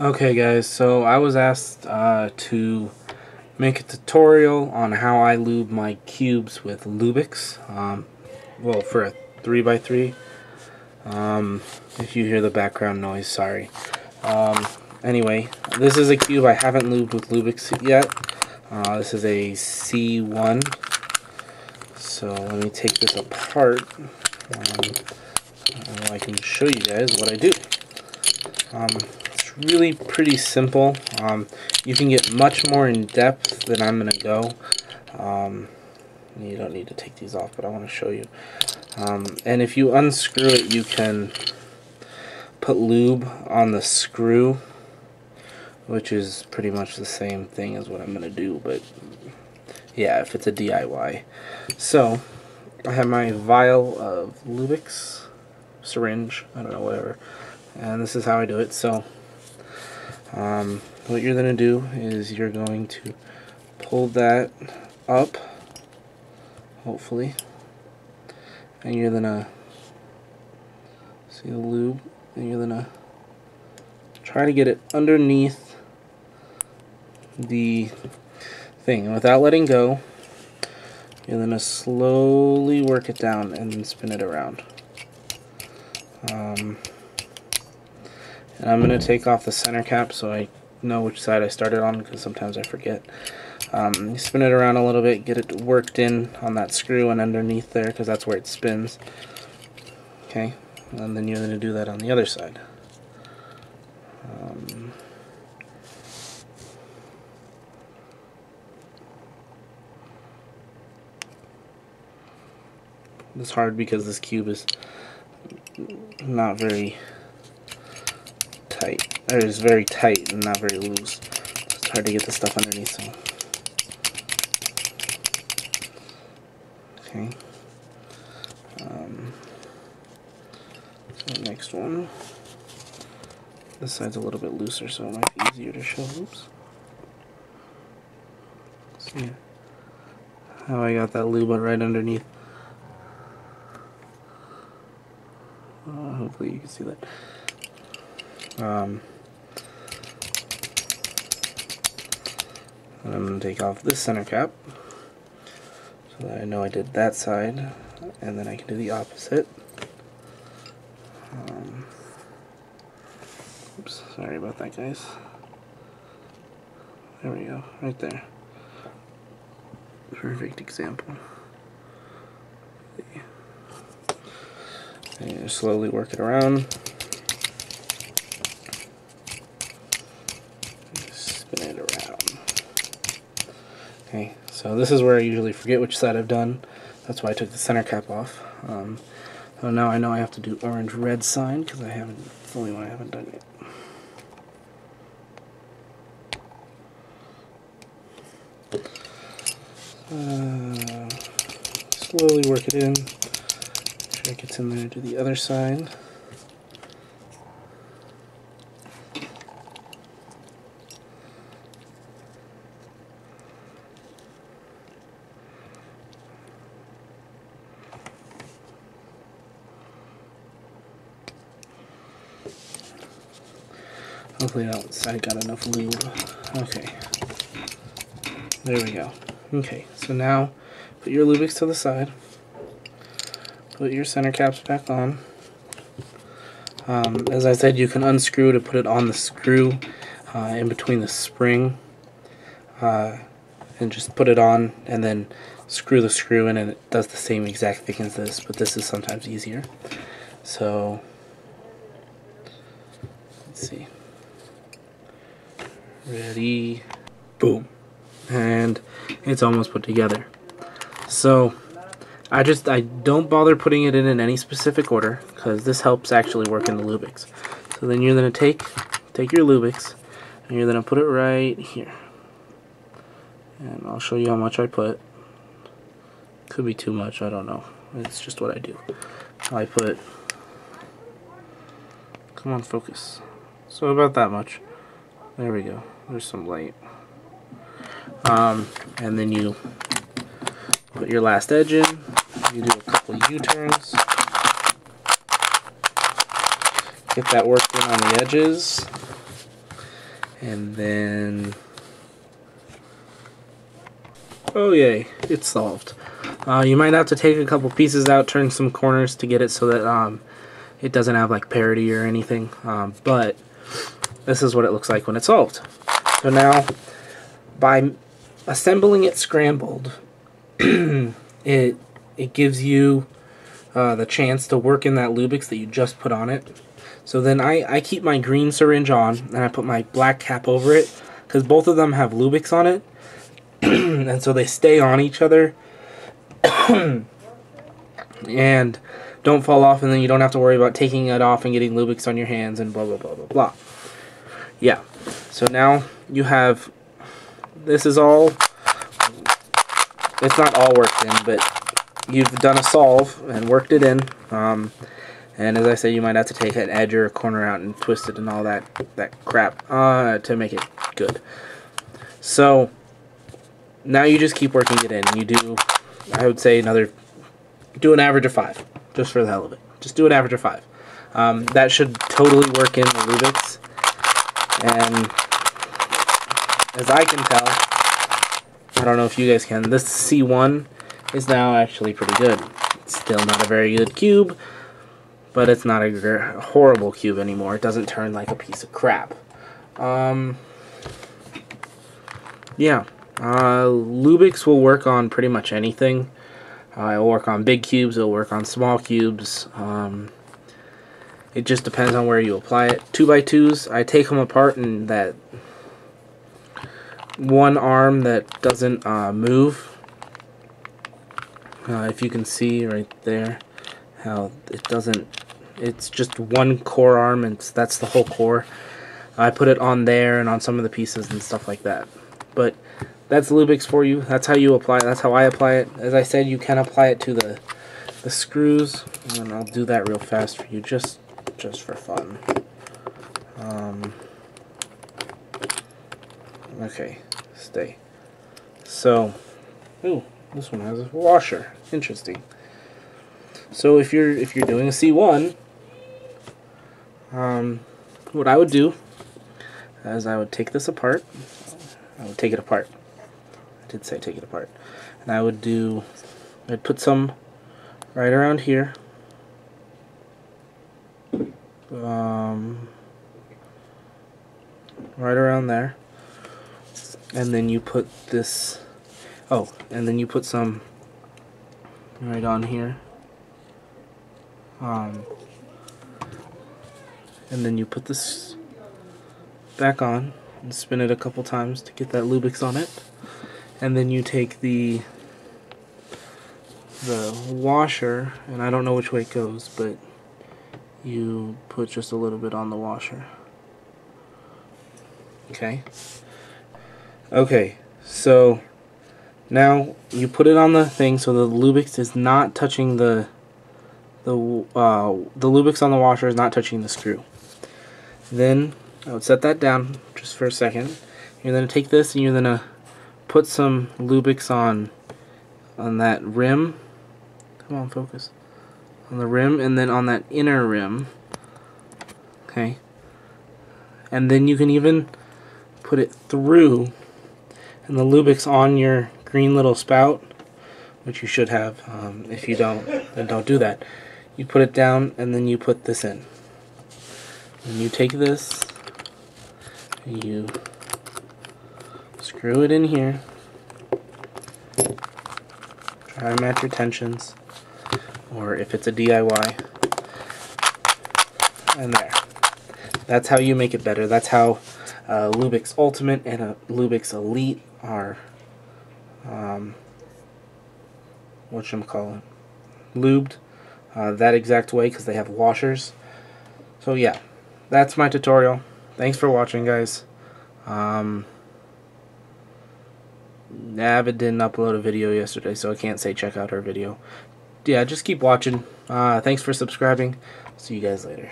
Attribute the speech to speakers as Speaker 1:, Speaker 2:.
Speaker 1: Okay guys, so I was asked to make a tutorial on how I lube my cubes with Lubix. Well, for a 3x3. If you hear the background noise, sorry. Anyway, this is a cube I haven't lubed with Lubix yet. This is a C1. So let me take this apart. I can show you guys what I do. It's really pretty simple. You can get much more in depth than I'm going to go. You don't need to take these off, but I want to show you. And if you unscrew it, you can put lube on the screw, which is pretty much the same thing as what I'm going to do, but yeah, if it's a DIY. So, I have my vial of Lubix, syringe, I don't know, whatever, and this is how I do it. So, what you're going to do is you're going to pull that up, hopefully, and you're going to see the lube, and you're going to try to get it underneath the thing, and without letting go, you're going to slowly work it down and then spin it around. And I'm going to take off the center cap so I know which side I started on, because sometimes I forget. You spin it around a little bit, get it worked in on that screw and underneath there, because that's where it spins. Okay, and then you're going to do that on the other side. It's hard because this cube is not very tight. Or it's very tight and not very loose. It's hard to get the stuff underneath. So, okay. So next one. This side's a little bit looser, so it might be easier to show. Oops. See how I got that lube right underneath. Hopefully you can see that. And I'm going to take off this center cap so that I know I did that side, and then I can do the opposite. Oops, sorry about that, guys. There we go, right there. Perfect example. And you just slowly work it around. Spin it around. Okay, so this is where I usually forget which side I've done. That's why I took the center cap off. So now I know I have to do orange-red sign, because I haven't, it's the only one I haven't done yet. Slowly work it in. It gets in there to the other side. Hopefully that side got enough lube. Okay. There we go. Okay, so now put your Lubix to the side. Put your center caps back on. As I said, you can unscrew to put it on the screw in between the spring, and just put it on and then screw the screw in, and it does the same exact thing as this, but this is sometimes easier. So let's see. Ready, boom, and it's almost put together. So I don't bother putting it in any specific order, because this helps actually work in the Lubix. So then you're going to take your Lubix, and you're going to put it right here. And I'll show you how much I put. Could be too much, I don't know. It's just what I do. I put, come on, focus. So about that much. There we go. There's some light. And then you put your last edge in. You do a couple U-turns. Get that worked in on the edges. And then, oh yay, it's solved. You might have to take a couple pieces out, turn some corners to get it so that it doesn't have like parity or anything, but this is what it looks like when it's solved. So now, by assembling it scrambled, it gives you the chance to work in that Lubix that you just put on it. So then I keep my green syringe on, and I put my black cap over it, because both of them have Lubix on it, and so they stay on each other, and don't fall off, and then you don't have to worry about taking it off and getting Lubix on your hands and blah blah blah blah blah. Yeah, so now you have, this is all, it's not all worked in, but you've done a solve and worked it in, and as I say, you might have to take an edge or a corner out and twist it and all that crap to make it good. So now you just keep working it in. You do, I would say, do an average of 5, just for the hell of it. Just do an average of 5. That should totally work in the Lubix. And as I can tell, I don't know if you guys can, this C1 is now actually pretty good. It's still not a very good cube, but it's not a horrible cube anymore. It doesn't turn like a piece of crap. Yeah, Lubix will work on pretty much anything. It'll work on big cubes, it'll work on small cubes. It just depends on where you apply it. 2x2s, I take them apart, and that one arm that doesn't move, if you can see right there how it doesn't, it's just one core arm, and that's the whole core. I put it on there and on some of the pieces and stuff like that. But that's Lubix for you. That's how you apply it. That's how I apply it. As I said, you can apply it to the screws, and I'll do that real fast for you, just for fun. Okay, stay. So, ooh, this one has a washer. Interesting. So if you're doing a C1, what I would do is I would take this apart. I would take it apart. I did say take it apart. And I'd put some right around here. Right around there, and then you put this, and then you put some right on here, and then you put this back on and spin it a couple times to get that Lubix on it, and then you take the washer, and I don't know which way it goes, but you put just a little bit on the washer. Okay, so now you put it on the thing so the Lubix is not touching the Lubix on the washer is not touching the screw. Then I would set that down just for a second. You're going to take this and you're going to put some Lubix on that rim. Come on, focus. On the rim, and then on that inner rim. Okay. And then you can even put it through, and the Lubix on your green little spout, which you should have. If you don't, then don't do that. You put it down, and then you put this in. And you take this, and you screw it in here. Try and match your tensions, or if it's a DIY, and there. That's how you make it better. That's how Lubix Ultimate and a Lubix Elite are lubed that exact way, because they have washers. So yeah, that's my tutorial. Thanks for watching, guys. Avid didn't upload a video yesterday, so I can't say check out her video. Yeah, just keep watching. Thanks for subscribing. See you guys later.